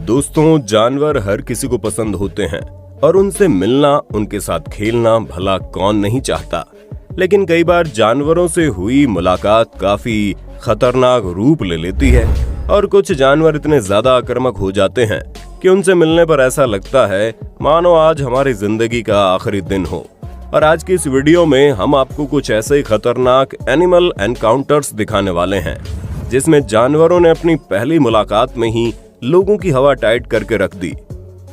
दोस्तों, जानवर हर किसी को पसंद होते हैं और उनसे मिलना, उनके साथ खेलना भला कौन नहीं चाहता। लेकिन कई बार जानवरों से हुई मुलाकात काफी खतरनाक रूप ले लेती है और कुछ जानवर इतने ज्यादा आक्रामक हो जाते हैं कि उनसे मिलने पर ऐसा लगता है मानो आज हमारी जिंदगी का आखिरी दिन हो। और आज की इस वीडियो में हम आपको कुछ ऐसे खतरनाक एनिमल एनकाउंटर्स दिखाने वाले हैं जिसमें जानवरों ने अपनी पहली मुलाकात में ही लोगों की हवा टाइट करके रख दी।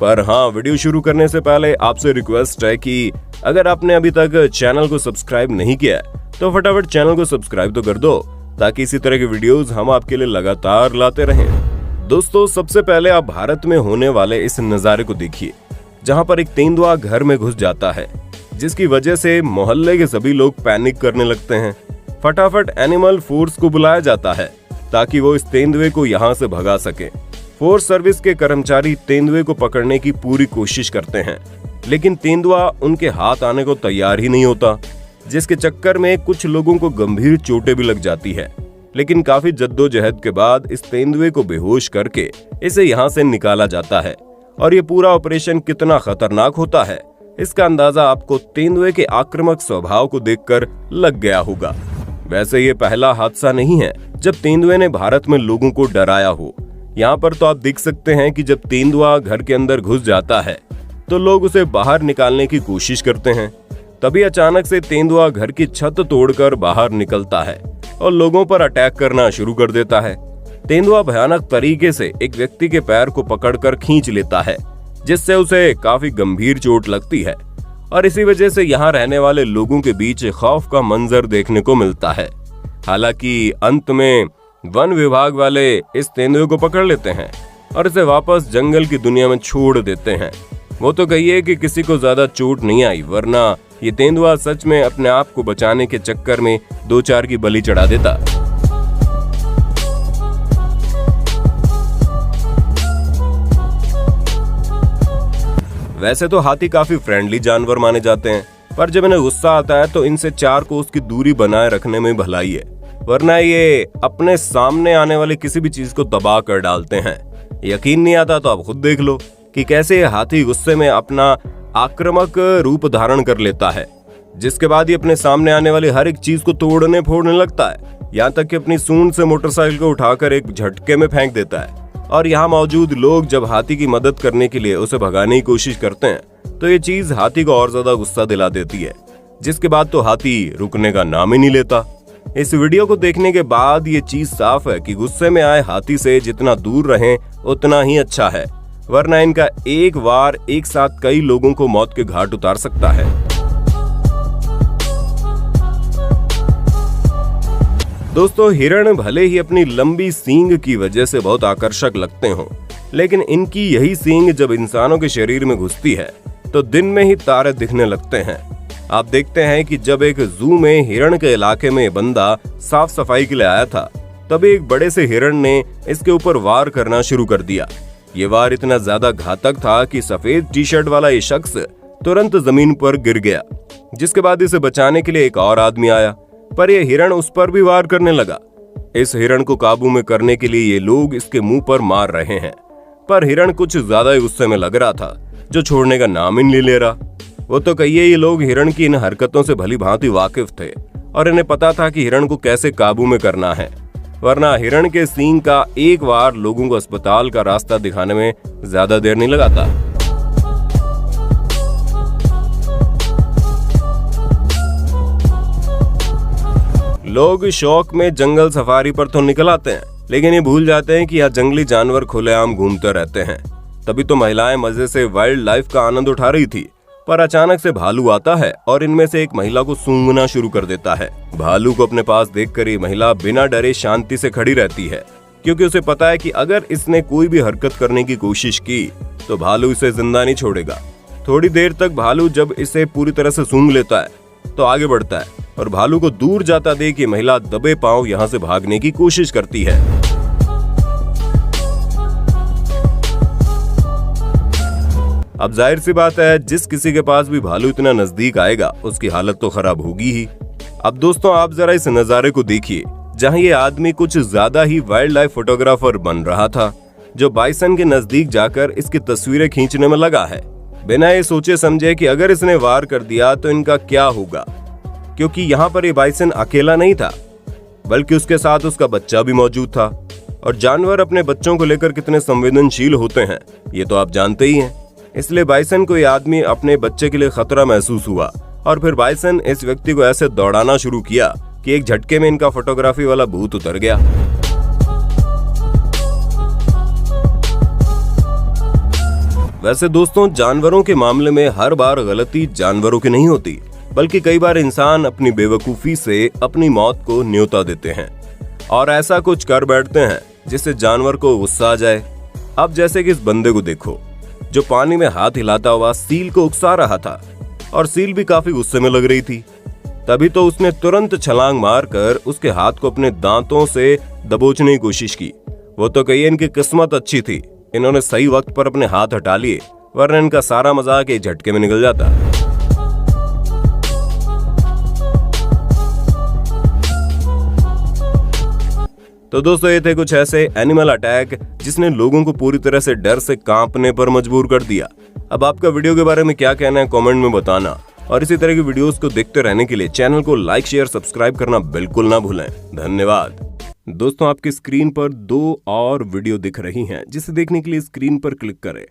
पर हाँ, वीडियो शुरू करने से पहले आपसे रिक्वेस्ट है कि अगर आपने अभी तक चैनल को सब्सक्राइब नहीं किया है तो फटाफट चैनल को सब्सक्राइब तो कर दो ताकि इसी तरह के वीडियोस हम आपके लिए लगातार लाते रहें। दोस्तों, सबसे पहले आप भारत में होने वाले इस नजारे को देखिए जहां पर एक तेंदुआ घर में घुस जाता है, जिसकी वजह से मोहल्ले के सभी लोग पैनिक करने लगते हैं। फटाफट एनिमल फोर्स को बुलाया जाता है ताकि वो इस तेंदुए को यहाँ से भगा सके। फोर्स सर्विस के कर्मचारी तेंदुए को पकड़ने की पूरी कोशिश करते हैं, लेकिन तेंदुआ उनके हाथ आने को तैयार ही नहीं होता, जिसके चक्कर में कुछ लोगों को गंभीर चोटें भी लग जाती है। लेकिन काफी जद्दोजहद के बाद इस तेंदुए को बेहोश करके इसे यहाँ से निकाला जाता है। और ये पूरा ऑपरेशन कितना खतरनाक होता है, इसका अंदाजा आपको तेंदुए के आक्रामक स्वभाव को देखकर लग गया होगा। वैसे ये पहला हादसा नहीं है जब तेंदुए ने भारत में लोगों को डराया हो। यहाँ पर तो आप देख सकते हैं कि जब तेंदुआ घर के अंदर घुस जाता है तो लोग उसे बाहर निकालने की कोशिश करते हैं। तभी अचानक से तेंदुआ घर की छत तोड़कर बाहर निकलता है और लोगों पर अटैक करना शुरू कर देता है। तेंदुआ भयानक तरीके से एक व्यक्ति के पैर को पकड़कर खींच लेता है, जिससे उसे काफी गंभीर चोट लगती है और इसी वजह से यहाँ रहने वाले लोगों के बीच खौफ का मंजर देखने को मिलता है। हालांकि अंत में वन विभाग वाले इस तेंदुए को पकड़ लेते हैं और इसे वापस जंगल की दुनिया में छोड़ देते हैं। वो तो कहिए कि किसी को ज्यादा चोट नहीं आई, वरना ये तेंदुआ सच में अपने आप को बचाने के चक्कर में 2-4 की बलि चढ़ा देता। वैसे तो हाथी काफी फ्रेंडली जानवर माने जाते हैं, पर जब इन्हें गुस्सा आता है तो इनसे 4 कोस की दूरी बनाए रखने में भलाई है, वरना ये अपने सामने आने वाली किसी भी चीज को तबाह कर डालते हैं। यकीन नहीं आता तो आप खुद देख लो कि कैसे ये हाथी गुस्से में अपना आक्रामक रूप धारण कर लेता है, जिसके बाद ये अपने सामने आने वाली हर एक चीज को तोड़ने फोड़ने लगता है। यहाँ तक कि अपनी सूंड से मोटरसाइकिल को उठाकर एक झटके में फेंक देता है। और यहाँ मौजूद लोग जब हाथी की मदद करने के लिए उसे भगाने की कोशिश करते हैं तो ये चीज हाथी को और ज्यादा गुस्सा दिला देती है, जिसके बाद तो हाथी रुकने का नाम ही नहीं लेता। इस वीडियो को देखने के बाद ये चीज साफ है कि गुस्से में आए हाथी से जितना दूर रहें उतना ही अच्छा है, वरना इनका एक वार एक साथ कई लोगों को मौत के घाट उतार सकता है। दोस्तों, हिरण भले ही अपनी लंबी सींग की वजह से बहुत आकर्षक लगते हों, लेकिन इनकी यही सींग जब इंसानों के शरीर में घुसती है तो दिन में ही तारे दिखने लगते हैं। आप देखते हैं कि जब एक जू में हिरण के इलाके में बंदा साफ सफाई के लिए आया था, तभी एक बड़े से हिरण ने इसके ऊपर वार करना शुरू कर दिया। ये वार इतना ज्यादा घातक था कि सफेद टी शर्ट वाला ये शख्स तुरंत जमीन पर गिर गया, जिसके बाद इसे बचाने के लिए एक और आदमी आया, पर यह हिरण उस पर भी वार करने लगा। इस हिरण को काबू में करने के लिए ये लोग इसके मुंह पर मार रहे हैं, पर हिरण कुछ ज्यादा ही गुस्से में लग रहा था, जो छोड़ने का नाम ही नहीं ले रहा। वो तो कहिए ये लोग हिरण की इन हरकतों से भली भांति वाकिफ थे और इन्हें पता था कि हिरण को कैसे काबू में करना है, वरना हिरण के सींग का एक वार लोगों को अस्पताल का रास्ता दिखाने में ज्यादा देर नहीं लगाता। लोग शौक में जंगल सफारी पर तो निकल आते हैं, लेकिन ये भूल जाते हैं कि यहाँ जंगली जानवर खुलेआम घूमते रहते हैं। तभी तो महिलाएं मजे से वाइल्ड लाइफ का आनंद उठा रही थी, पर अचानक से भालू आता है और इनमें से एक महिला को सूंघना शुरू कर देता है। भालू को अपने पास देखकर ये महिला बिना डरे शांति से खड़ी रहती है, क्योंकि उसे पता है कि अगर इसने कोई भी हरकत करने की कोशिश की तो भालू इसे जिंदा नहीं छोड़ेगा। थोड़ी देर तक भालू जब इसे पूरी तरह से सूंघ लेता है तो आगे बढ़ता है और भालू को दूर जाता देख ये महिला दबे पांव यहाँ से भागने की कोशिश करती है। अब जाहिर सी बात है, जिस किसी के पास भी भालू इतना नजदीक आएगा उसकी हालत तो खराब होगी ही। अब दोस्तों आप जरा इस नजारे को देखिए, जहां ये आदमी कुछ ज्यादा ही वाइल्ड लाइफ फोटोग्राफर बन रहा था, जो बाइसन के नजदीक जाकर इसकी तस्वीरें खींचने में लगा है, बिना ये सोचे समझे कि अगर इसने वार कर दिया तो इनका क्या होगा। क्योंकि यहाँ पर ये बाइसन अकेला नहीं था, बल्कि उसके साथ उसका बच्चा भी मौजूद था। और जानवर अपने बच्चों को लेकर कितने संवेदनशील होते हैं ये तो आप जानते ही हैं। इसलिए बाइसन को ये आदमी अपने बच्चे के लिए खतरा महसूस हुआ और फिर बाइसन इस व्यक्ति को ऐसे दौड़ाना शुरू किया कि एक झटके में इनका फोटोग्राफी वाला भूत उतर गया। वैसे दोस्तों, जानवरों के मामले में हर बार गलती जानवरों की नहीं होती, बल्कि कई बार इंसान अपनी बेवकूफी से अपनी मौत को न्योता देते हैं और ऐसा कुछ कर बैठते हैं जिससे जानवर को गुस्सा आ जाए। अब जैसे कि इस बंदे को देखो, जो पानी में हाथ हिलाता हुआ सील को उकसा रहा था और सील भी काफी गुस्से में लग रही थी। तभी तो उसने तुरंत छलांग मारकर उसके हाथ को अपने दांतों से दबोचने की कोशिश की। वो तो कहिए इनकी किस्मत अच्छी थी, इन्होंने सही वक्त पर अपने हाथ हटा लिए, वरना इनका सारा मजाक एक झटके में निकल जाता। तो दोस्तों ये थे कुछ ऐसे एनिमल अटैक जिसने लोगों को पूरी तरह से डर से कांपने पर मजबूर कर दिया। अब आपका वीडियो के बारे में क्या कहना है कमेंट में बताना, और इसी तरह की वीडियोस को देखते रहने के लिए चैनल को लाइक शेयर सब्सक्राइब करना बिल्कुल ना भूलें। धन्यवाद। दोस्तों आपकी स्क्रीन पर 2 और वीडियो दिख रही हैं, जिसे देखने के लिए स्क्रीन पर क्लिक करें।